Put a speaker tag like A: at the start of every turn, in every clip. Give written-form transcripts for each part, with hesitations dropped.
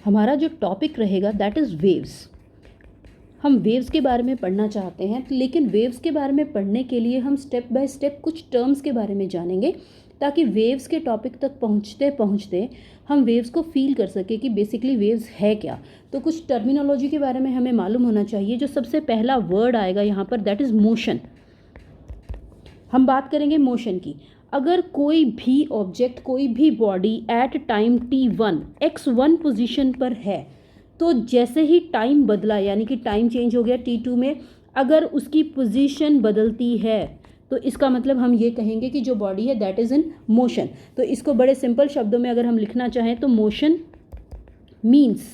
A: हमारा जो टॉपिक रहेगा दैट इज़ वेव्स। हम वेव्स के बारे में पढ़ना चाहते हैं, लेकिन वेव्स के बारे में पढ़ने के लिए हम स्टेप बाय स्टेप कुछ टर्म्स के बारे में जानेंगे, ताकि वेव्स के टॉपिक तक पहुंचते पहुंचते हम वेव्स को फील कर सके कि बेसिकली वेव्स है क्या। तो कुछ टर्मिनोलॉजी के बारे में हमें मालूम होना चाहिए। जो सबसे पहला वर्ड आएगा यहाँ पर दैट इज़ मोशन। हम बात करेंगे मोशन की। अगर कोई भी ऑब्जेक्ट, कोई भी body at time t1 x1 position पर है, तो जैसे ही टाइम बदला यानी कि टाइम चेंज हो गया t2 में, अगर उसकी पोजीशन बदलती है तो इसका मतलब हम ये कहेंगे कि जो बॉडी है दैट इज़ इन मोशन। तो इसको बड़े सिंपल शब्दों में अगर हम लिखना चाहें तो motion means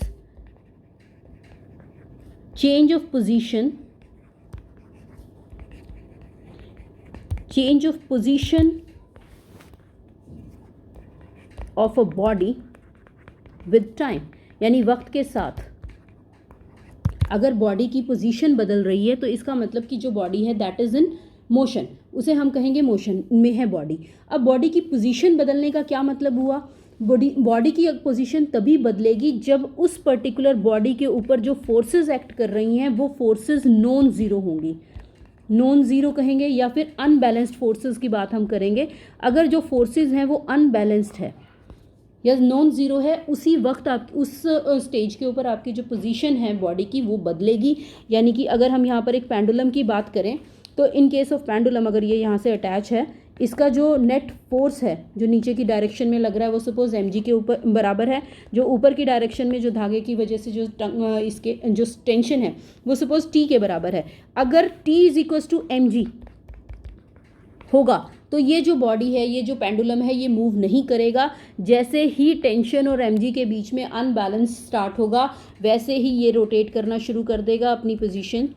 A: change of position, change of position of a body with time, यानी वक्त के साथ अगर बॉडी की पोजीशन बदल रही है तो इसका मतलब कि जो बॉडी है दैट इज़ इन मोशन, उसे हम कहेंगे मोशन में है बॉडी। अब बॉडी की पोजीशन बदलने का क्या मतलब हुआ? बॉडी की पोजीशन तभी बदलेगी जब उस पर्टिकुलर बॉडी के ऊपर जो फोर्सेस एक्ट कर रही हैं वो फोर्सेस नॉन ज़ीरो होंगी। नॉन ज़ीरो कहेंगे या फिर अनबैलेंस्ड फोर्सेस की बात हम करेंगे। अगर जो फोर्सेस हैं वो अनबैलेंस्ड है या नॉन ज़ीरो है, उसी वक्त आप उस स्टेज के ऊपर आपकी जो पोजीशन है बॉडी की वो बदलेगी। यानी कि अगर हम यहाँ पर एक पेंडुलम की बात करें तो इन केस ऑफ पेंडुलम, अगर ये यहाँ से अटैच है, इसका जो नेट फोर्स है जो नीचे की डायरेक्शन में लग रहा है वो सपोज mg के ऊपर बराबर है। जो ऊपर की डायरेक्शन में जो धागे की वजह से जो इसके जो टेंशन है वो सपोज t के बराबर है। अगर t is equals to mg होगा तो ये जो बॉडी है, ये जो पेंडुलम है, ये मूव नहीं करेगा। जैसे ही टेंशन और mg के बीच में अनबैलेंस स्टार्ट होगा वैसे ही ये रोटेट करना शुरू कर देगा, अपनी पोजीशन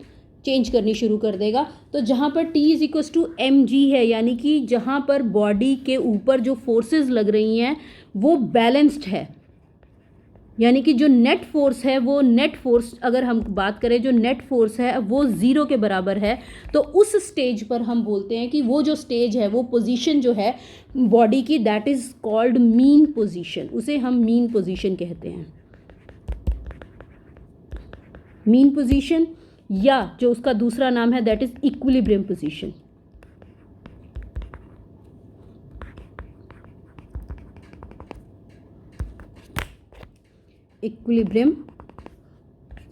A: चेंज करनी शुरू कर देगा। तो जहाँ पर t is equals to mg है, यानी कि जहाँ पर बॉडी के ऊपर जो फोर्सेस लग रही हैं वो बैलेंस्ड है, यानी कि जो नेट फोर्स है वो नेट फोर्स, अगर हम बात करें जो नेट फोर्स है वो ज़ीरो के बराबर है, तो उस स्टेज पर हम बोलते हैं कि वो जो स्टेज है, वो पोजीशन जो है बॉडी की that is called mean position. उसे हम मीन पोजीशन कहते हैं। मीन पोजीशन या जो उसका दूसरा नाम है that is equilibrium position. Equilibrium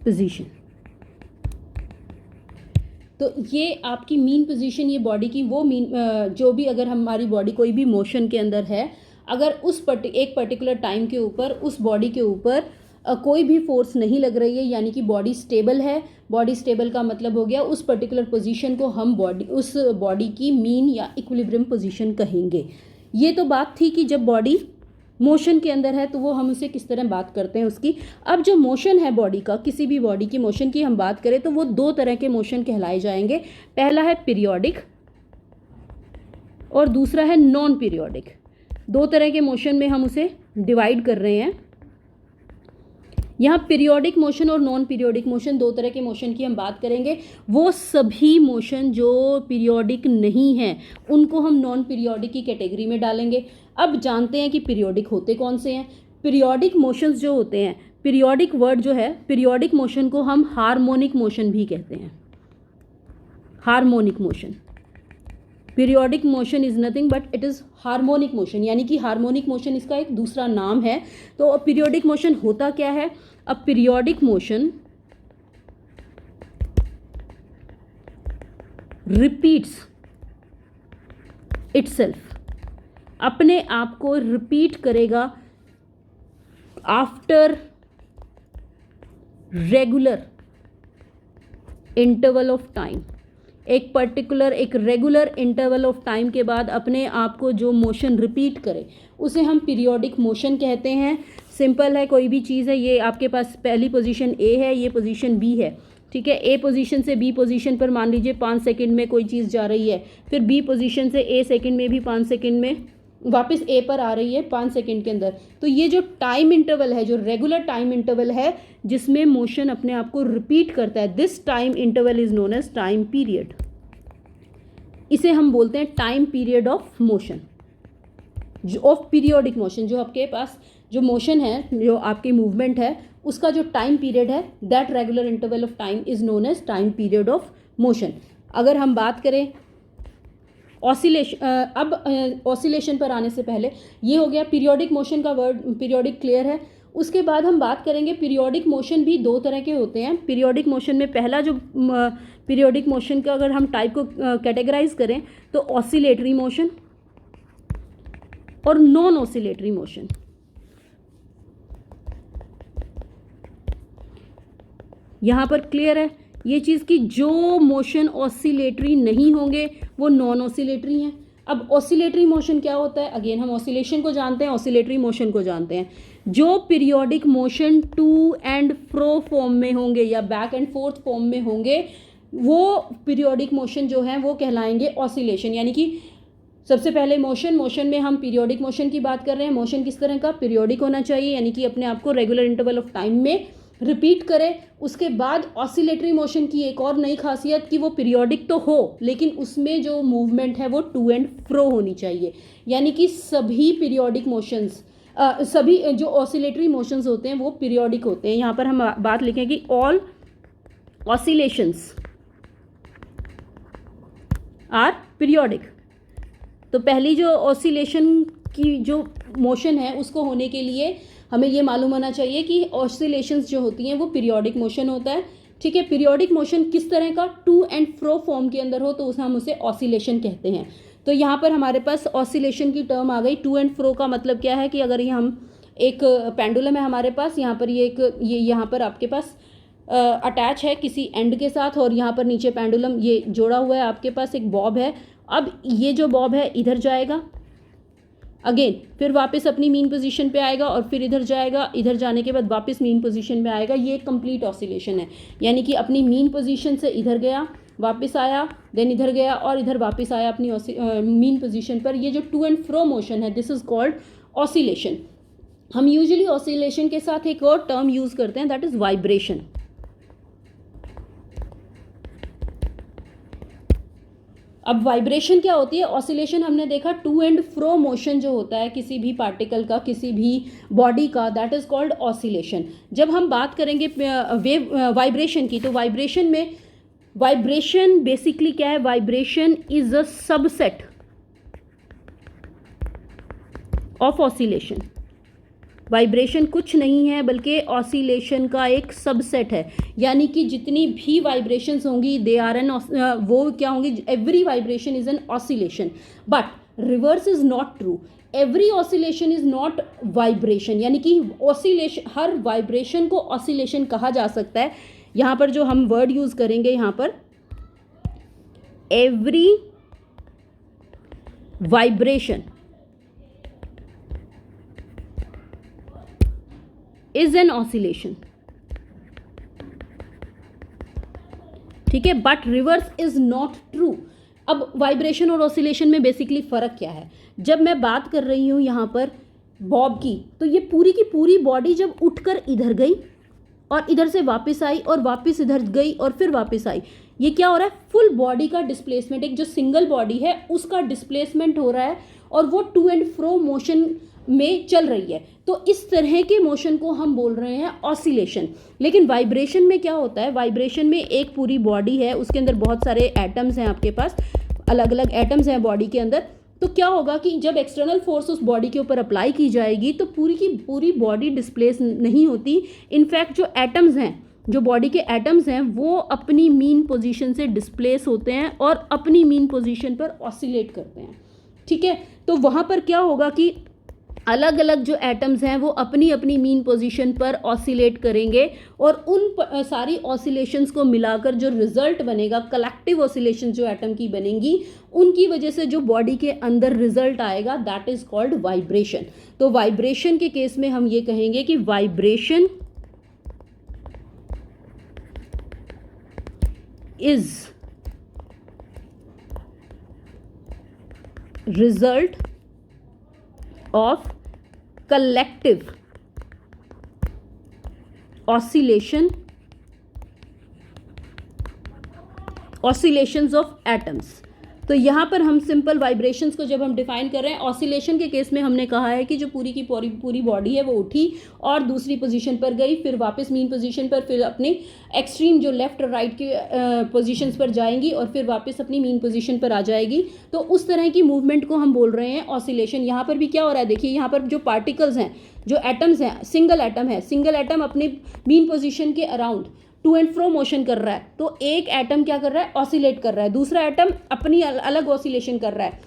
A: position. तो ये आपकी मीन पोजीशन, ये बॉडी की वो मीन जो भी, अगर हमारी बॉडी कोई भी मोशन के अंदर है, अगर उस एक पर्टिकुलर टाइम के ऊपर उस बॉडी के ऊपर कोई भी फोर्स नहीं लग रही है, यानी कि बॉडी स्टेबल है। बॉडी स्टेबल का मतलब हो गया उस पर्टिकुलर पोजीशन को हम उस बॉडी की मीन या इक्विलिब्रियम पोजीशन कहेंगे। ये तो बात थी कि जब बॉडी मोशन के अंदर है तो वो हम उसे किस तरह बात करते हैं उसकी। अब जो मोशन है बॉडी का, किसी भी बॉडी की मोशन की हम बात करें तो वो दो तरह के मोशन कहलाए जाएंगे। पहला है पीरियोडिक और दूसरा है नॉन पीरियोडिक। दो तरह के मोशन में हम उसे डिवाइड कर रहे हैं। यहाँ पीरियोडिक मोशन और नॉन पीरियोडिक मोशन, दो तरह के मोशन की हम बात करेंगे। वो सभी मोशन जो पीरियोडिक नहीं हैं उनको हम नॉन पीरियोडिक की कैटेगरी में डालेंगे। अब जानते हैं कि पीरियोडिक होते कौन से हैं। पीरियोडिक मोशंस जो होते हैं, पीरियोडिक वर्ड जो है, पीरियोडिक मोशन को हम हार्मोनिक मोशन भी कहते हैं। Harmonic motion, periodic motion is nothing but it is harmonic motion, यानी कि हार्मोनिक मोशन इसका एक दूसरा नाम है। तो पीरियोडिक मोशन होता क्या है? अब पीरियोडिक मोशन रिपीट्स इटसेल्फ, अपने आप को रिपीट करेगा after regular interval of time. एक पर्टिकुलर, एक रेगुलर इंटरवल ऑफ टाइम के बाद अपने आप को जो मोशन रिपीट करे उसे हम पीरियोडिक मोशन कहते हैं। सिंपल है, कोई भी चीज़ है, ये आपके पास पहली पोजीशन ए है, ये पोजीशन बी है, ठीक है। ए पोजीशन से बी पोजीशन पर मान लीजिए 5 सेकंड में कोई चीज़ जा रही है, फिर बी पोजीशन से ए सेकंड में भी 5 सेकंड में वापस ए पर आ रही है 5 सेकंड के अंदर। तो ये जो टाइम इंटरवल है, जो रेगुलर टाइम इंटरवल है जिसमें मोशन अपने आप को रिपीट करता है, this time interval is known as time period. इसे हम बोलते हैं time period of motion, of periodic motion. जो आपके पास जो मोशन है, जो आपकी मूवमेंट है, उसका जो टाइम पीरियड है, that regular interval of time is known as time period of motion. अगर हम बात करें ऑसिलेशन, अब ऑसिलेशन पर आने से पहले ये हो गया पीरियोडिक मोशन का वर्ड, पीरियोडिक क्लियर है। उसके बाद हम बात करेंगे पीरियोडिक मोशन भी दो तरह के होते हैं। पीरियोडिक मोशन में पहला जो पीरियोडिक मोशन का अगर हम टाइप को कैटेगराइज करें तो ऑसिलेटरी मोशन और नॉन ऑसिलेटरी मोशन। यहाँ पर क्लियर है ये चीज़ कि जो मोशन ऑसिलेटरी नहीं होंगे वो नॉन ऑसिलेटरी हैं। अब ऑसिलेटरी मोशन क्या होता है, अगेन हम ऑसिलेशन को जानते हैं, ऑसिलेटरी मोशन को जानते हैं। जो periodic motion to and fro form में होंगे या बैक एंड फोर्थ फॉर्म में होंगे वो पीरियोडिक मोशन जो है वो कहलाएंगे ऑसिलेशन। यानी कि सबसे पहले मोशन में हम पीरियोडिक मोशन की बात कर रहे हैं। मोशन किस तरह का, पीरियोडिक होना चाहिए, यानी कि अपने आप को रेगुलर इंटरवल ऑफ टाइम में रिपीट करे। उसके बाद ऑसिलेटरी मोशन की एक और नई खासियत कि वो पीरियोडिक तो हो लेकिन उसमें जो मूवमेंट है वो टू एंड फ्रो होनी चाहिए। यानी कि सभी पीरियोडिक मोशंस, सभी जो ऑसिलेटरी मोशंस होते हैं वो पीरियोडिक होते हैं। यहाँ पर हम बात लिखें कि ऑल ऑसिलेशंस आर पीरियोडिक। तो पहली जो ऑसिलेशन की जो मोशन है उसको होने के लिए हमें ये मालूम होना चाहिए कि ऑसिलेशंस जो होती हैं वो पीरियोडिक मोशन होता है। ठीक है, पीरियोडिक मोशन किस तरह का, टू एंड फ्रो फॉर्म के अंदर हो तो उसे हम उसे ऑसिलेशन कहते हैं। तो यहाँ पर हमारे पास ऑसिलेशन की टर्म आ गई। टू एंड फ्रो का मतलब क्या है कि अगर ये हम एक पेंडुलम है हमारे पास, यहाँ पर ये यहाँ पर आपके पास अटैच है किसी एंड के साथ और यहाँ पर नीचे पेंडुलम ये जोड़ा हुआ है, आपके पास एक बॉब है। अब ये जो बॉब है इधर जाएगा, अगेन फिर वापस अपनी मीन पोजीशन पे आएगा और फिर इधर जाएगा, इधर जाने के बाद वापस मीन पोजीशन पे आएगा। ये एक कंप्लीट ऑसिलेशन है, यानी कि अपनी मीन पोजीशन से इधर गया, वापस आया, देन इधर गया और इधर वापस आया अपनी मीन पोजीशन पर। ये जो टू एंड फ्रो मोशन है दिस इज कॉल्ड ऑसिलेशन। हम यूजुअली ऑसिलेशन के साथ एक और टर्म यूज करते हैं दैट इज वाइब्रेशन। अब वाइब्रेशन क्या होती है, ऑसिलेशन हमने देखा टू एंड फ्रो मोशन जो होता है किसी भी पार्टिकल का, किसी भी बॉडी का, दैट इज कॉल्ड ऑसिलेशन। जब हम बात करेंगे वाइब्रेशन की तो वाइब्रेशन में, वाइब्रेशन बेसिकली क्या है, vibration is a subset of oscillation. Vibration कुछ नहीं है बल्कि ऑसिलेशन का एक सबसेट है, यानी कि जितनी भी वाइब्रेशंस होंगी दे आर एन, वो क्या होंगी, every vibration is an oscillation. But reverse is not true, every oscillation is not vibration. यानी कि ऑसिलेशन, हर वाइब्रेशन को ऑसिलेशन कहा जा सकता है। यहाँ पर जो हम वर्ड यूज करेंगे यहाँ पर, every vibration is an oscillation. ठीक है, but reverse is not true. अब वाइब्रेशन और ऑसिलेशन में बेसिकली फर्क क्या है, जब मैं बात कर रही हूं यहां पर बॉब की, तो ये पूरी की पूरी बॉडी जब उठकर इधर गई और इधर से वापस आई और वापस इधर गई और फिर वापस आई, ये क्या हो रहा है, फुल बॉडी का डिस्प्लेसमेंट, एक जो सिंगल बॉडी है उसका डिस्प्लेसमेंट हो रहा है और वो टू एंड फ्रो मोशन में चल रही है। तो इस तरह के मोशन को हम बोल रहे हैं ऑसिलेशन। लेकिन वाइब्रेशन में क्या होता है, वाइब्रेशन में एक पूरी बॉडी है, उसके अंदर बहुत सारे एटम्स हैं, आपके पास अलग अलग एटम्स हैं बॉडी के अंदर। तो क्या होगा कि जब एक्सटर्नल फोर्स उस बॉडी के ऊपर अप्लाई की जाएगी तो पूरी की पूरी बॉडी डिस्प्लेस नहीं होती। इनफैक्ट जो एटम्स हैं, जो बॉडी के एटम्स हैं, वो अपनी मीन पोजीशन से डिस्प्लेस होते हैं और अपनी मीन पोजीशन पर ऑसिलेट करते हैं। ठीक है, तो वहाँ पर क्या होगा कि अलग अलग जो एटम्स हैं वो अपनी अपनी मीन पोजीशन पर ऑसिलेट करेंगे और उन सारी ऑसिलेशंस को मिलाकर जो रिजल्ट बनेगा, कलेक्टिव ऑसिलेशन जो एटम की बनेंगी, उनकी वजह से जो बॉडी के अंदर रिजल्ट आएगा दैट इज कॉल्ड वाइब्रेशन। तो वाइब्रेशन के केस में हम ये कहेंगे कि vibration is result of collective oscillations of atoms। तो यहाँ पर हम सिंपल वाइब्रेशंस को जब हम डिफाइन कर रहे हैं, ऑसिलेशन के केस में हमने कहा है कि जो पूरी की पूरी बॉडी है वो उठी और दूसरी पोजीशन पर गई, फिर वापस मीन पोजीशन पर, फिर अपने एक्सट्रीम जो लेफ्ट और राइट के पोजीशंस पर जाएंगी और फिर वापस अपनी मीन पोजीशन पर आ जाएगी। तो उस तरह की मूवमेंट को हम बोल रहे हैं ऑसिलेशन। यहाँ पर भी क्या हो रहा है, देखिए यहाँ पर जो पार्टिकल्स हैं, जो एटम्स हैं, सिंगल एटम है, सिंगल एटम अपने मीन पोजीशन के around two and fro motion कर रहा है। तो एक एटम क्या कर रहा है, ऑसिलेट कर रहा है, दूसरा एटम अपनी अलग ऑसिलेशन कर रहा है,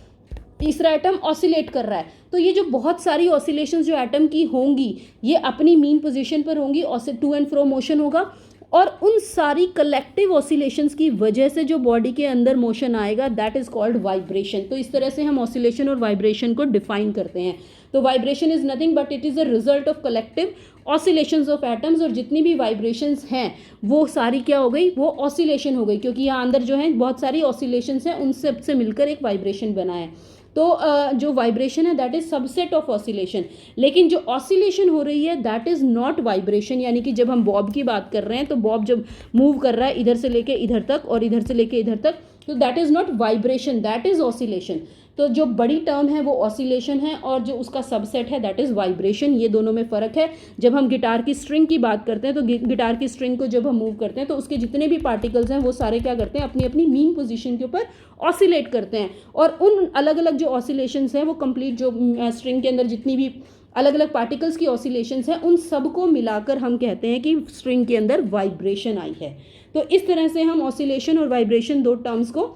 A: तीसरा एटम ऑसिलेट कर रहा है। तो ये जो बहुत सारी ऑसिलेशंस जो एटम की होंगी ये अपनी मीन पोजीशन पर होंगी, टू एंड फ्रो मोशन होगा, और उन सारी कलेक्टिव ऑसिलेशंस की वजह से जो बॉडी के अंदर मोशन आएगा दैट इज कॉल्ड वाइब्रेशन। तो इस तरह से हम ऑसिलेशन और वाइब्रेशन को डिफाइन करते हैं। तो vibration is nothing but it is a result of collective oscillations of atoms, और जितनी भी वाइब्रेशंस हैं वो सारी क्या हो गई, वो ऑसिलेशन हो गई, क्योंकि यहाँ अंदर जो है बहुत सारी ऑसिलेशंस हैं, उन सब से मिलकर एक वाइब्रेशन बना है। तो जो वाइब्रेशन है that is subset of oscillation. लेकिन जो ऑसिलेशन हो रही है दैट इज नॉट वाइब्रेशन, यानी कि जब हम बॉब की बात कर रहे हैं तो बॉब जब मूव कर रहा है इधर से लेके इधर तक और इधर से लेके इधर तक, तो that is not vibration, that is oscillation. तो जो बड़ी टर्म है वो ऑसिलेशन है और जो उसका सबसेट है दैट इज वाइब्रेशन। ये दोनों में फ़र्क है। जब हम गिटार की स्ट्रिंग की बात करते हैं तो गिटार की स्ट्रिंग को जब हम मूव करते हैं तो उसके जितने भी पार्टिकल्स हैं वो सारे क्या करते हैं, अपनी अपनी मीन पोजीशन के ऊपर ऑसिलेट करते हैं, और उन अलग अलग जो ऑसिलेशंस हैं वो कंप्लीट जो स्ट्रिंग के अंदर जितनी भी अलग अलग पार्टिकल्स की ऑसिलेशंस हैं उन सबको मिलाकर हम कहते हैं कि स्ट्रिंग के अंदर वाइब्रेशन आई है। तो इस तरह से हम ऑसिलेशन और वाइब्रेशन दो टर्म्स को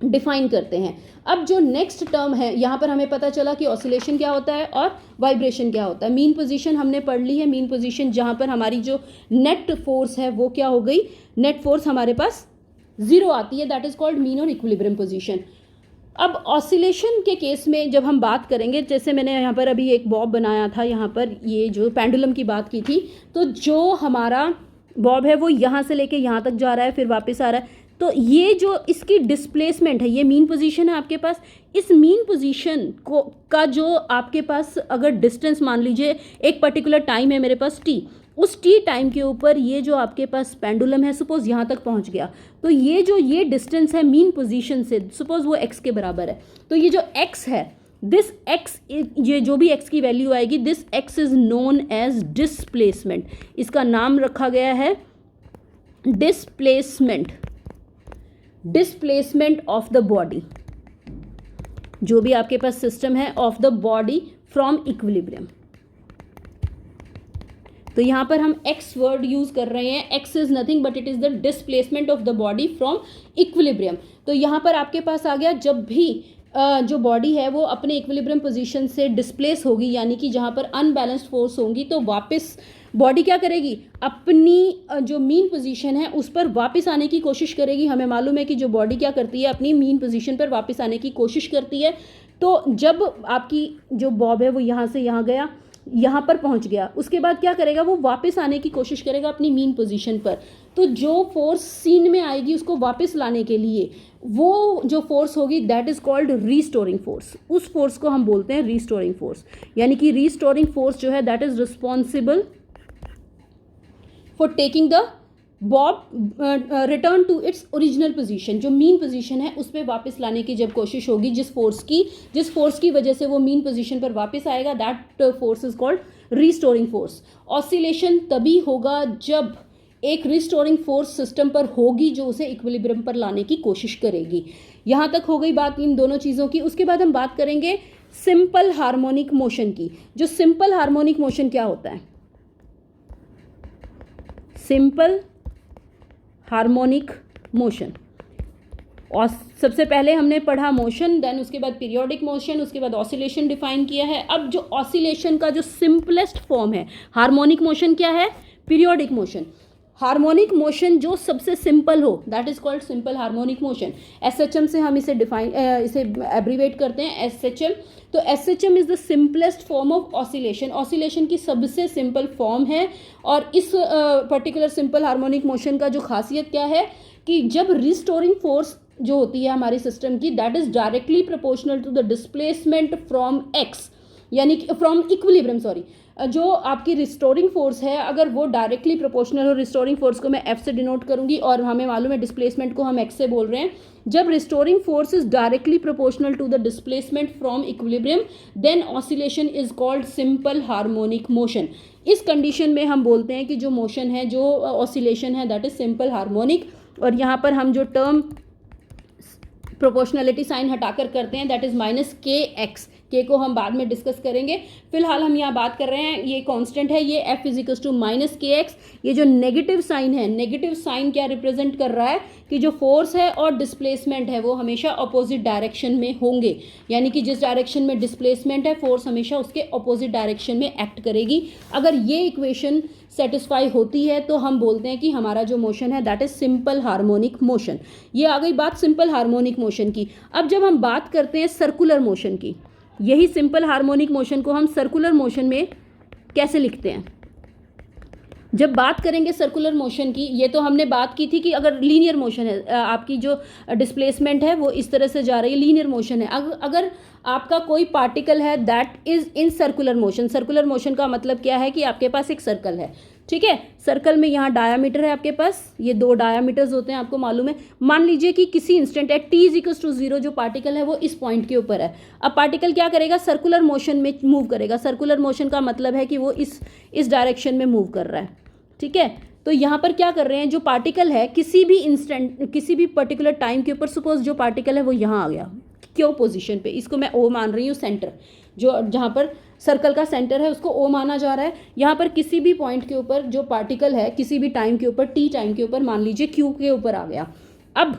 A: डिफाइन करते हैं। अब जो नेक्स्ट टर्म है, यहाँ पर हमें पता चला कि ऑसिलेशन क्या होता है और वाइब्रेशन क्या होता है। मीन पोजीशन हमने पढ़ ली है। मीन पोजीशन जहाँ पर हमारी जो नेट फोर्स है वो क्या हो गई, नेट फोर्स हमारे पास जीरो आती है, दैट इज कॉल्ड मीन और इक्विलिब्रियम पोजीशन। अब ऑसिलेशन के केस में जब हम बात करेंगे, जैसे मैंने यहाँ पर अभी एक बॉब बनाया था, यहाँ पर ये जो पेंडुलम की बात की थी, तो जो हमारा बॉब है वो यहाँ से लेके यहाँ तक जा रहा है फिर वापस आ रहा है। तो ये जो इसकी डिस्प्लेसमेंट है, ये मीन पोजीशन है आपके पास, इस मीन पोजीशन को का जो आपके पास अगर डिस्टेंस मान लीजिए एक पर्टिकुलर टाइम है मेरे पास टी, उस टी टाइम के ऊपर ये जो आपके पास पेंडुलम है सपोज यहाँ तक पहुँच गया, तो ये डिस्टेंस है मीन पोजीशन से, सपोज वो एक्स के बराबर है। तो ये जो एक्स है, दिस एक्स, ये जो भी एक्स की वैल्यू आएगी, this X is known as displacement. इसका नाम रखा गया है displacement, displacement of the body, जो भी आपके पास सिस्टम है of the body from equilibrium. तो यहां पर हम एक्स वर्ड यूज कर रहे हैं। X is nothing but it is the displacement of the body from equilibrium. तो यहां पर आपके पास आ गया, जब भी जो बॉडी है वो अपने इक्विलिब्रियम पोजीशन से डिस्प्लेस होगी, यानी कि जहां पर अनबैलेंस्ड फोर्स होंगी, तो वापस बॉडी क्या करेगी, अपनी जो मीन पोजीशन है उस पर वापस आने की कोशिश करेगी। हमें मालूम है कि जो बॉडी क्या करती है, अपनी मीन पोजीशन पर वापस आने की कोशिश करती है। तो जब आपकी जो बॉब है वो यहाँ से यहाँ गया, यहाँ पर पहुँच गया, उसके बाद क्या करेगा, वो वापस आने की कोशिश करेगा अपनी मीन पोजीशन पर। तो जो फोर्स सीन में आएगी उसको वापस लाने के लिए, वो जो फोर्स होगी that is called restoring force. उस फोर्स को हम बोलते हैं रीस्टोरिंग फोर्स। यानी कि रीस्टोरिंग फोर्स जो है that is responsible for taking the bob return to its original position. जो मीन पोजीशन है उस पर वापस लाने की जब कोशिश होगी, जिस फोर्स की वजह से वो मीन पोजीशन पर वापस आएगा, that force is called restoring force. Oscillation तभी होगा जब एक रिस्टोरिंग फोर्स सिस्टम पर होगी जो उसे इक्विलिब्रियम पर लाने की कोशिश करेगी। यहाँ तक हो गई बात इन दोनों चीज़ों की। उसके बाद हम बात करेंगे सिंपल हार्मोनिक मोशन की। जो सिंपल हार्मोनिक मोशन क्या होता है, सिंपल हार्मोनिक मोशन, और सबसे पहले हमने पढ़ा मोशन, देन उसके बाद पीरियोडिक मोशन, उसके बाद ऑसिलेशन डिफाइन किया है। अब जो ऑसिलेशन का जो सिंपलेस्ट फॉर्म है, हार्मोनिक मोशन क्या है, पीरियोडिक मोशन। हार्मोनिक मोशन जो सबसे सिंपल हो that is called simple harmonic motion. SHM से हम इसे इसे एब्रीवेट करते हैं एसएचएम। तो SHM is the simplest form of oscillation. Oscillation की सबसे सिंपल फॉर्म है, और इस पर्टिकुलर सिंपल हार्मोनिक मोशन का जो खासियत क्या है कि जब रिस्टोरिंग फोर्स जो होती है हमारे सिस्टम की, that is directly proportional to the displacement from X, यानी कि फ्रॉम इक्विलिब्रियम, सॉरी, जो आपकी रिस्टोरिंग फोर्स है अगर वो डायरेक्टली प्रोपोर्शनल हो, रिस्टोरिंग फोर्स को मैं एफ से डिनोट करूंगी और हमें मालूम है डिस्प्लेसमेंट को हम एक्स से बोल रहे हैं, जब restoring force is directly proportional to the displacement from equilibrium then oscillation is called simple harmonic motion. इस कंडीशन में हम बोलते हैं कि जो मोशन है, जो ऑसिलेशन है, दैट इज सिंपल हार्मोनिक। और यहाँ पर हम जो टर्म प्रोपोर्शनलिटी साइन हटाकर करते हैं दैट इज माइनस के एक्स, के को हम बाद में डिस्कस करेंगे। फिलहाल हम यहाँ बात कर रहे हैं, ये कांस्टेंट है, ये एफ इजिकल्स टू माइनस के एक्स। ये जो नेगेटिव साइन है, नेगेटिव साइन क्या रिप्रेजेंट कर रहा है कि जो फोर्स है और डिस्प्लेसमेंट है वो हमेशा अपोजिट डायरेक्शन में होंगे, यानी कि जिस डायरेक्शन में डिस्प्लेसमेंट है फोर्स हमेशा उसके अपोजिट डायरेक्शन में एक्ट करेगी। अगर ये इक्वेशन सेटिस्फाई होती है तो हम बोलते हैं कि हमारा जो मोशन है that is simple harmonic motion. ये आ गई बात सिंपल हार्मोनिक मोशन की। अब जब हम बात करते हैं सर्कुलर मोशन की, यही सिंपल हार्मोनिक मोशन को हम सर्कुलर मोशन में कैसे लिखते हैं? जब बात करेंगे सर्कुलर मोशन की, ये तो हमने बात की थी कि अगर लीनियर मोशन है, आपकी जो डिस्प्लेसमेंट है वो इस तरह से जा रही है, लीनियर मोशन है। अगर आपका कोई पार्टिकल है that is in circular motion, circular motion का मतलब क्या है कि आपके पास एक सर्कल है, ठीक है, सर्कल में यहाँ डायामीटर है आपके पास, ये 2 डायामीटर्स होते हैं आपको मालूम है। मान लीजिए कि किसी instant at t equals to 0 जो पार्टिकल है वो इस पॉइंट के ऊपर है। अब पार्टिकल क्या करेगा? सर्कुलर मोशन में मूव करेगा। सर्कुलर मोशन का मतलब है कि वो इस डायरेक्शन में मूव कर रहा है, ठीक है। तो यहाँ पर क्या कर रहे हैं, जो पार्टिकल है किसी भी इंस्टेंट, किसी भी पर्टिकुलर टाइम के ऊपर, सपोज जो पार्टिकल है वो यहाँ आ गया क्यों पोजीशन पे, इसको मैं ओ मान रही हूँ, सेंटर, जो जहाँ पर सर्कल का सेंटर है उसको ओ माना जा रहा है। यहाँ पर किसी भी पॉइंट के ऊपर जो पार्टिकल है किसी भी टाइम के ऊपर, टी टाइम के ऊपर, मान लीजिए क्यू के ऊपर आ गया। अब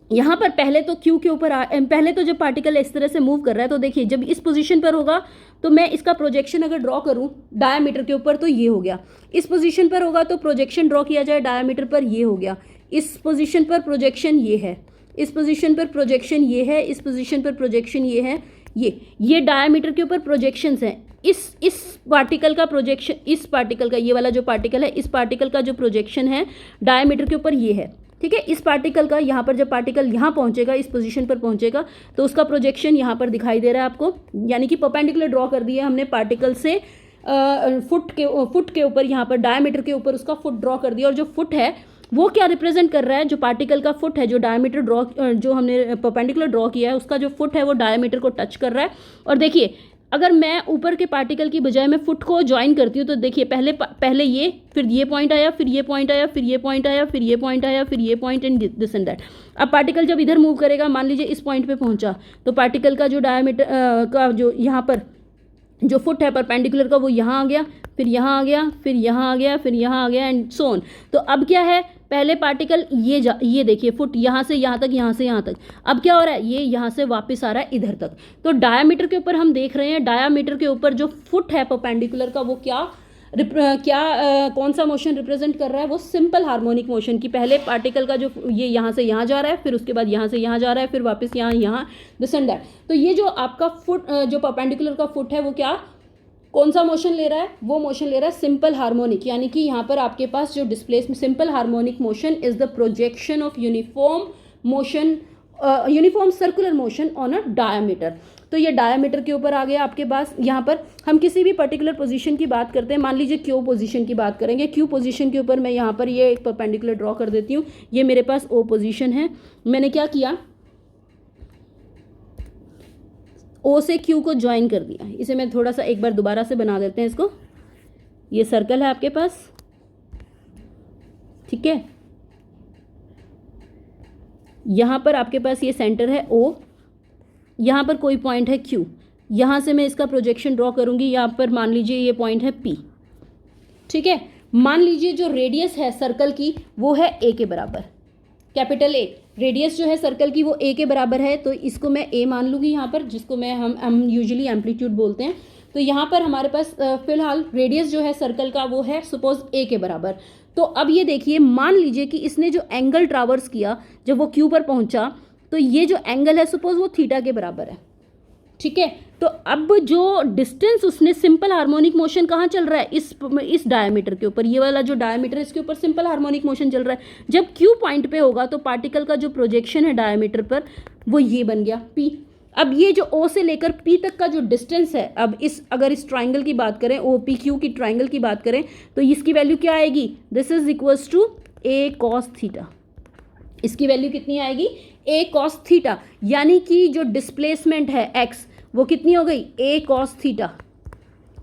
A: यहाँ पर पहले तो क्यू के ऊपर पहले तो जब पार्टिकल इस तरह से मूव कर रहा है तो देखिए जब इस पोजीशन पर होगा तो मैं इसका प्रोजेक्शन अगर ड्रॉ करूँ डायामीटर के ऊपर तो ये हो गया, इस पोजीशन पर होगा तो प्रोजेक्शन ड्रॉ किया जाए डायामीटर पर, ये हो गया, इस पोजीशन पर प्रोजेक्शन ये है, इस पोजीशन पर प्रोजेक्शन ये है, इस पोजीशन पर प्रोजेक्शन ये है, ये डायामीटर के ऊपर प्रोजेक्शंस हैं। इस पार्टिकल का प्रोजेक्शन, इस पार्टिकल का, ये वाला जो पार्टिकल है, इस पार्टिकल का जो प्रोजेक्शन है डायामीटर के ऊपर ये है, ठीक है। इस पार्टिकल का यहाँ पर जब पार्टिकल यहाँ पहुँचेगा, इस पोजीशन पर पहुँचेगा तो उसका प्रोजेक्शन यहाँ पर दिखाई दे रहा है आपको, यानी कि परपेंडिकुलर ड्रॉ कर दिया हमने पार्टिकल से फुट के ऊपर, यहाँ पर डायामीटर के ऊपर उसका फुट ड्रॉ कर दिया। और जो फुट है वो क्या रिप्रेजेंट कर रहा है, जो पार्टिकल का फुट है, जो डायमीटर ड्रॉ, जो हमने परपेंडिकुलर ड्रॉ किया है उसका जो फुट है वो डायमीटर को टच कर रहा है। और देखिए अगर मैं ऊपर के पार्टिकल की बजाय मैं फुट को ज्वाइन करती हूँ तो देखिए पहले ये, फिर ये पॉइंट आया, फिर ये पॉइंट आया, फिर ये पॉइंट आया, फिर ये पॉइंट आया, फिर ये point and this and that. अब पार्टिकल जब इधर मूव करेगा, मान लीजिए इस पॉइंट पे पहुंचा तो पार्टिकल का जो डायमीटर का जो यहाँ पर जो फुट है परपेंडिकुलर का वो यहाँ आ गया, फिर यहाँ आ गया, फिर यहाँ आ गया, फिर यहाँ आ गया एंड सो ऑन। तो अब क्या है, पहले पार्टिकल ये देखिए फुट यहाँ से यहाँ तक, यहाँ से यहाँ तक, अब क्या हो रहा है, ये यहाँ से वापस आ रहा है इधर तक। तो डायामीटर के ऊपर हम देख रहे हैं, डायामीटर के ऊपर जो फुट है परपेंडिकुलर का वो कौन सा मोशन रिप्रेजेंट कर रहा है, वो सिंपल हार्मोनिक मोशन की। पहले पार्टिकल का जो ये यहाँ से यहाँ जा रहा है, फिर उसके बाद यहाँ से यहाँ जा रहा है, फिर वापस यहाँ दिस एंड दैट। तो ये जो आपका फुट, जो परपेंडिकुलर का फुट है वो कौन सा मोशन ले रहा है, वो मोशन ले रहा है सिंपल हार्मोनिक। यानी कि यहाँ पर आपके पास जो displacement, simple harmonic motion is the projection of uniform motion, uniform circular motion on a diameter. तो ये डायामीटर के ऊपर आ गया आपके पास। यहाँ पर हम किसी भी पर्टिकुलर पोजीशन की बात करते हैं, मान लीजिए क्यू पोजीशन की बात करेंगे, क्यू पोजीशन के ऊपर मैं यहाँ पर ये एक परपेंडिकुलर ड्रॉ कर देती हूँ। ये मेरे पास ओ पोजीशन है, मैंने क्या किया, ओ से क्यू को ज्वाइन कर दिया। इसे मैं थोड़ा सा एक बार दोबारा से बना देते हैं इसको। ये सर्कल है आपके पास, ठीक है, यहाँ पर आपके पास ये सेंटर है ओ, यहाँ पर कोई पॉइंट है क्यू, यहाँ से मैं इसका प्रोजेक्शन ड्रॉ करूँगी, यहाँ पर मान लीजिए ये पॉइंट है पी, ठीक है। मान लीजिए जो रेडियस है सर्कल की वो है ए के बराबर, कैपिटल ए, रेडियस जो है सर्कल की वो ए के बराबर है, तो इसको मैं ए मान लूँगी यहाँ पर, जिसको हम यूजुअली एम्पलीट्यूड बोलते हैं। तो यहाँ पर हमारे पास फिलहाल रेडियस जो है सर्कल का वो है सपोज ए के बराबर। तो अब ये देखिए, मान लीजिए कि इसने जो एंगल ट्रावर्स किया जब वो क्यू पर पहुँचा, तो ये जो एंगल है सपोज वो थीटा के बराबर है, ठीक है। तो अब जो डिस्टेंस उसने, सिंपल हार्मोनिक मोशन कहाँ चल रहा है, इस डायमीटर के ऊपर, ये वाला जो डायमीटर है इसके ऊपर सिंपल हार्मोनिक मोशन चल रहा है। जब क्यू पॉइंट पे होगा तो पार्टिकल का जो प्रोजेक्शन है डायमीटर पर वो ये बन गया पी, अब ये जो O से लेकर P तक का जो डिस्टेंस है, अब अगर इस ट्राइंगल की बात करें, OPQ की ट्राइंगल की बात करें, तो इसकी वैल्यू क्या आएगी, this is equals to A cos theta. इसकी वैल्यू कितनी आएगी, A cos थीटा, यानी कि जो डिस्प्लेसमेंट है x वो कितनी हो गई, A cos थीटा।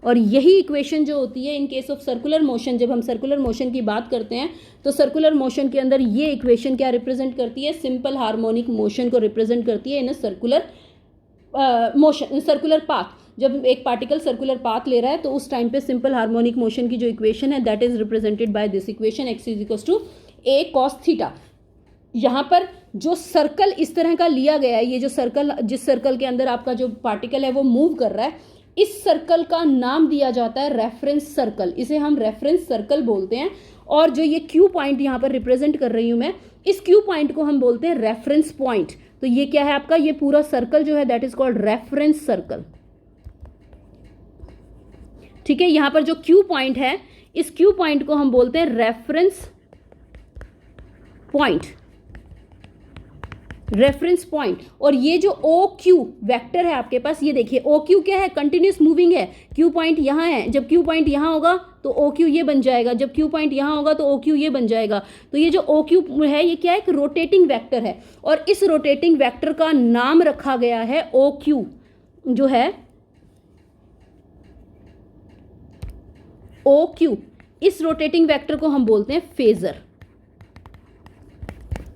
A: और यही इक्वेशन जो होती है in case of circular motion, जब हम सर्कुलर मोशन की बात करते हैं तो सर्कुलर मोशन के अंदर ये इक्वेशन क्या रिप्रेजेंट करती है, सिंपल हार्मोनिक मोशन को रिप्रेजेंट करती है in a circular motion, circular path. जब एक पार्टिकल सर्कुलर पाथ ले रहा है तो उस टाइम पे सिंपल हार्मोनिक मोशन की जो इक्वेशन है that is represented by this equation, x is equals to A cos theta. यहाँ पर जो सर्कल इस तरह का लिया गया है, ये जो सर्कल, जिस सर्कल के अंदर आपका जो पार्टिकल है वो मूव कर रहा है, इस सर्कल का नाम दिया जाता है रेफरेंस सर्कल, इसे हम रेफरेंस सर्कल बोलते हैं। और जो ये Q पॉइंट यहाँ पर रिप्रेजेंट कर रही हूँ मैं, इस Q पॉइंट को हम बोलते हैं रेफरेंस पॉइंट। तो ये क्या है आपका, ये पूरा सर्कल जो है that is called reference circle. ठीक है, यहां पर जो Q पॉइंट है, इस Q पॉइंट को हम बोलते हैं रेफरेंस पॉइंट, रेफरेंस पॉइंट। और ये जो OQ वेक्टर है आपके पास, ये देखिए OQ क्या है, कंटिन्यूस मूविंग है। Q पॉइंट यहाँ है, जब Q पॉइंट यहाँ होगा तो OQ ये बन जाएगा, जब Q पॉइंट यहाँ होगा तो OQ ये बन जाएगा। तो ये जो OQ है ये क्या है, एक रोटेटिंग वेक्टर है, और इस रोटेटिंग वेक्टर का नाम रखा गया है OQ, जो है OQ। इस रोटेटिंग वेक्टर को हम बोलते हैं फेजर,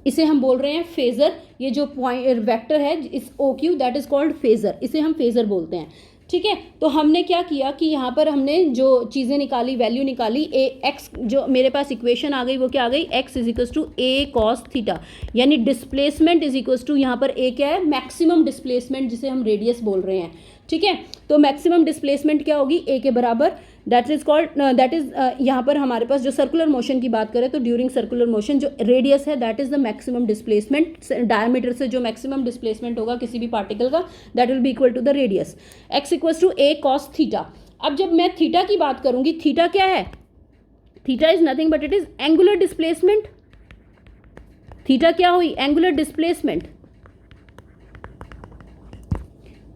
A: इसे हम बोल रहे हैं फेजर। ये जो पॉइंट वेक्टर है इस OQ that is called phasor, इसे हम फेजर बोलते हैं। ठीक है, तो हमने क्या किया कि यहाँ पर हमने जो चीज़ें निकाली, वैल्यू निकाली, x जो मेरे पास इक्वेशन आ गई वो क्या आ गई, x is equals to A cos theta, यानी डिस्प्लेसमेंट इज इक्वल्स टू, यहाँ पर A क्या है, मैक्सिमम डिस्प्लेसमेंट जिसे हम रेडियस बोल रहे हैं। ठीक है, तो मैक्सिमम डिस्प्लेसमेंट क्या होगी, A के बराबर, that is called that is यहाँ पर हमारे पास जो सर्कुलर मोशन की बात करें तो ड्यूरिंग सर्कुलर मोशन जो रेडियस है that is the maximum displacement, diameter से जो मैक्सिमम डिस्प्लेसमेंट होगा किसी भी पार्टिकल का that will be equal to the radius, x equals to A cos theta. अब जब मैं थीटा की बात करूंगी, थीटा क्या है, theta is nothing but it is angular displacement. Theta क्या हुई, एंगुलर डिस्प्लेसमेंट।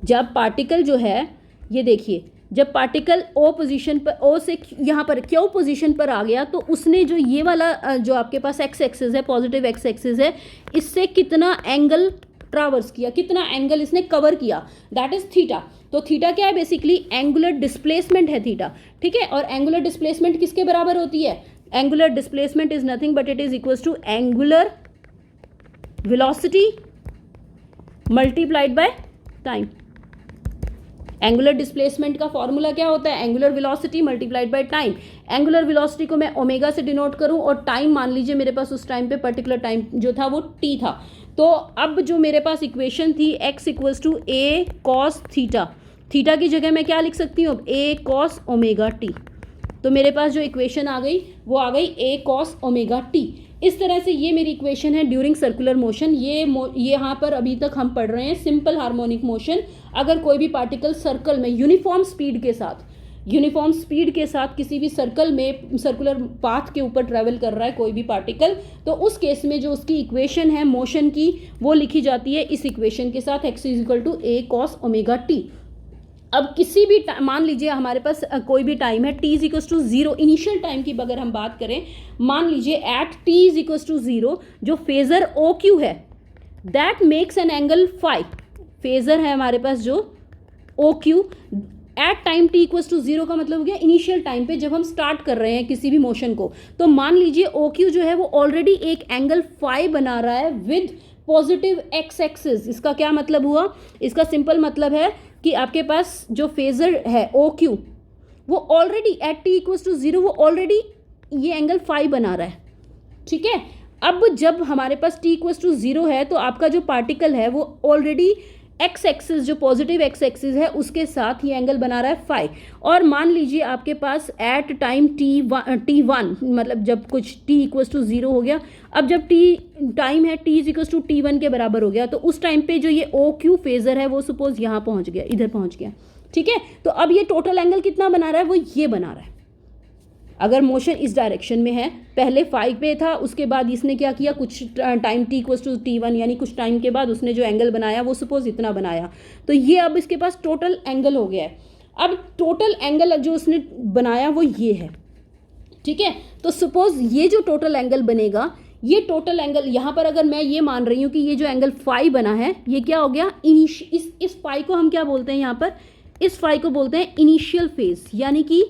A: जब पार्टिकल जो है, ये देखिए, जब पार्टिकल O पोजीशन पर, O से यहाँ पर Q पोजीशन पर आ गया तो उसने जो ये वाला जो आपके पास x एक्सिस है, पॉजिटिव x एक्सिस है, इससे कितना एंगल ट्रावर्स किया, कितना एंगल इसने कवर किया, दैट इज थीटा। तो थीटा क्या है, बेसिकली एंगुलर डिस्प्लेसमेंट है थीटा। ठीक है, और एंगुलर डिस्प्लेसमेंट किसके बराबर होती है, angular displacement is nothing but it is equals to angular velocity multiplied by time. Angular displacement का फॉर्मूला क्या होता है, angular velocity multiplied by time. Angular velocity को मैं ओमेगा से डिनोट करूं और टाइम मान लीजिए मेरे पास उस टाइम पे पर्टिकुलर टाइम जो था वो t था। तो अब जो मेरे पास इक्वेशन थी x equals to A cos theta, theta की जगह मैं क्या लिख सकती हूँ, A cos ओमेगा t। तो मेरे पास जो इक्वेशन आ गई वो आ गई A cos ओमेगा t। इस तरह से ये मेरी इक्वेशन है ड्यूरिंग सर्कुलर मोशन। ये यहाँ पर अभी तक हम पढ़ रहे हैं सिंपल हार्मोनिक मोशन। अगर कोई भी पार्टिकल सर्कल में यूनिफॉर्म स्पीड के साथ किसी भी सर्कल में सर्कुलर पाथ के ऊपर ट्रेवल कर रहा है कोई भी पार्टिकल, तो उस केस में जो उसकी इक्वेशन है मोशन की वो लिखी जाती है इस इक्वेशन के साथ, x is equal to A cos omega t। अब किसी भी मान लीजिए हमारे पास कोई भी टाइम है t is equals to 0, initial time की अगर हम बात करें, मान लीजिए at t is equals to 0 जो फेजर OQ है that makes an angle phi. Phasor है हमारे पास जो OQ at time t equals to 0 का मतलब हो गया इनिशियल टाइम पे जब हम स्टार्ट कर रहे हैं किसी भी मोशन को। तो मान लीजिए OQ जो है वो ऑलरेडी एक एंगल फाई बना रहा है विद पॉजिटिव x एक्सिस। इसका क्या मतलब हुआ, इसका सिंपल मतलब है कि आपके पास जो फेजर है OQ वो already at t equals to 0 वो ऑलरेडी ये एंगल फाई बना रहा है। ठीक है, अब जब हमारे पास t इक्वल्स टू 0 है तो आपका जो पार्टिकल है वो ऑलरेडी x एक्सिस जो पॉजिटिव x एक्सिस है उसके साथ ये एंगल बना रहा है फाई। और मान लीजिए आपके पास एट टाइम t1 मतलब जब कुछ t इक्वल्स टू 0 हो गया, अब जब t टाइम है t इक्वल्स टू t1 के बराबर हो गया तो उस टाइम पे जो ये OQ फेजर है वो सपोज यहाँ पहुँच गया, इधर पहुँच गया। ठीक है, तो अब ये टोटल एंगल कितना बना रहा है, वो ये बना रहा है। अगर मोशन इस डायरेक्शन में है, पहले फाइव पे था, उसके बाद इसने क्या किया, कुछ time t equals to t1 यानी कुछ टाइम के बाद उसने जो एंगल बनाया वो सपोज इतना बनाया, तो ये अब इसके पास टोटल एंगल हो गया है। अब टोटल एंगल जो उसने बनाया वो ये है, ठीक है। तो सपोज ये जो टोटल एंगल बनेगा, ये टोटल एंगल यहाँ पर अगर मैं ये मान रही हूँ कि ये जो एंगल फाई बना है ये क्या हो गया, इस फाई को हम क्या बोलते हैं, यहाँ पर इस फाई को बोलते हैं इनिशियल फेज, यानी कि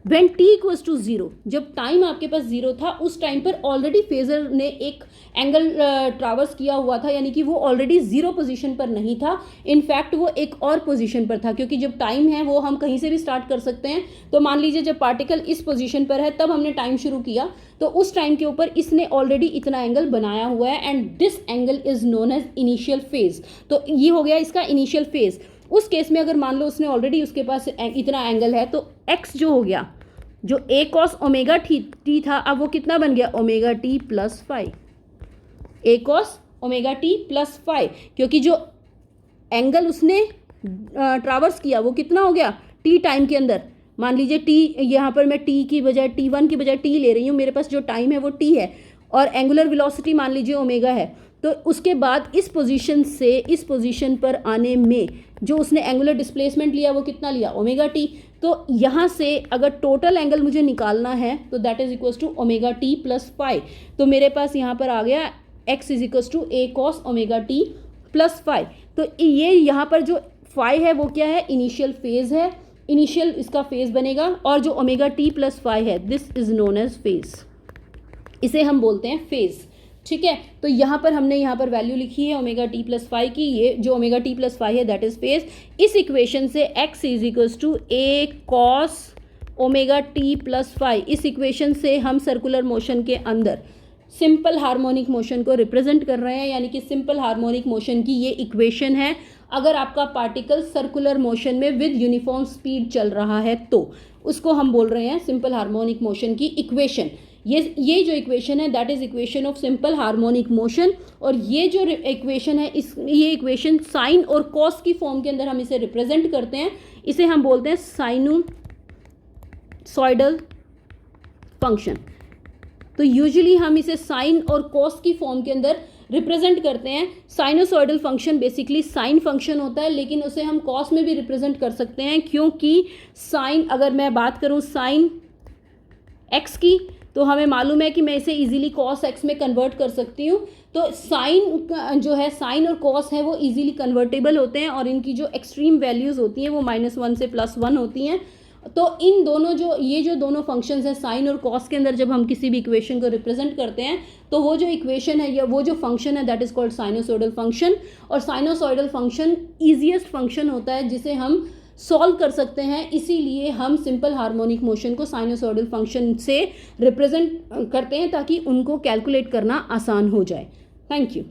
A: व्हेन t इक्वल्स टू 0, जब टाइम आपके पास 0 था उस टाइम पर ऑलरेडी फेजर ने एक एंगल ट्रावर्स किया हुआ था, यानी कि वो ऑलरेडी 0 पोजीशन पर नहीं था, इनफैक्ट वो एक और पोजीशन पर था, क्योंकि जब टाइम है वो हम कहीं से भी स्टार्ट कर सकते हैं। तो मान लीजिए जब पार्टिकल इस पोजीशन पर है तब हमने टाइम शुरू किया, तो उस टाइम के ऊपर इसने ऑलरेडी इतना एंगल बनाया हुआ है, and this angle is known as initial phase. तो ये हो गया इसका इनिशियल फेज। उस केस में अगर मान लो उसने ऑलरेडी उसके पास इतना एंगल है, तो x जो हो गया, जो a cos ओमेगा t था, अब वो कितना बन गया, omega t plus five, a cos omega t plus five, क्योंकि जो एंगल उसने ट्रावर्स किया वो कितना हो गया, t टाइम के अंदर। मान लीजिए t, यहाँ पर मैं t की बजाय t1 की बजाय t ले रही हूँ, मेरे पास जो टाइम है वो t है, और एंगुलर वेलोसिटी मान लीजिए ओमेगा है। तो उसके बाद इस पोजीशन से इस पोजीशन पर आने में जो उसने एंगुलर डिस्प्लेसमेंट लिया वो कितना लिया, ओमेगा टी। तो यहाँ से अगर टोटल एंगल मुझे निकालना है तो that is equals to omega T plus five. तो मेरे पास यहाँ पर आ गया x is equals to a cos omega T plus five. तो ये यहाँ पर जो फाइव है वो क्या है, इनिशियल फेज है, इनिशियल इसका फेज बनेगा, और जो ओमेगा टी प्लस फाइव है this is known as phase, इसे हम बोलते हैं फेज, ठीक है। तो यहाँ पर हमने यहाँ पर वैल्यू लिखी है ओमेगा टी प्लस फाइव की, ये जो ओमेगा टी प्लस फाइव है दैट इज फेज। इस इक्वेशन से x is equals to a cos omega T plus five, इस इक्वेशन से हम सर्कुलर मोशन के अंदर सिंपल हार्मोनिक मोशन को रिप्रेजेंट कर रहे हैं, यानी कि सिंपल हार्मोनिक मोशन की ये इक्वेशन है। अगर आपका पार्टिकल सर्कुलर मोशन में विद यूनिफॉर्म स्पीड चल रहा है तो उसको हम बोल रहे हैं सिंपल हार्मोनिक मोशन की इक्वेशन। ये जो इक्वेशन है that is equation of simple harmonic motion, और ये जो इक्वेशन है ये इक्वेशन साइन और कॉस की फॉर्म के अंदर हम इसे रिप्रेजेंट करते हैं, इसे हम बोलते हैं साइनोसॉइडल फंक्शन। तो यूजुअली हम इसे साइन और कॉस की फॉर्म के अंदर रिप्रेजेंट करते हैं। Sinusoidal function basically sine function होता है, लेकिन उसे हम कॉस में भी रिप्रेजेंट कर सकते हैं, क्योंकि साइन, अगर मैं बात करूं साइन एक्स की, तो हमें मालूम है कि मैं इसे इजीली कॉस एक्स में कन्वर्ट कर सकती हूँ। तो साइन जो है, साइन और कॉस है वो इजीली कन्वर्टेबल होते हैं, और इनकी जो एक्सट्रीम वैल्यूज़ होती हैं वो -1 से +1 होती हैं। तो इन दोनों ये जो दोनों फंक्शंस हैं साइन और कॉस के अंदर जब हम किसी भी इक्वेशन को रिप्रेजेंट करते हैं तो वो जो इक्वेशन है या वो जो फंक्शन है that is called sinusoidal function. और साइनोसॉइडल फंक्शन ईजीएस्ट फंक्शन होता है जिसे हम सॉल्व कर सकते हैं, इसीलिए हम सिंपल हार्मोनिक मोशन को साइनोसॉइडल फंक्शन से रिप्रेजेंट करते हैं ताकि उनको कैलकुलेट करना आसान हो जाए। Thank you.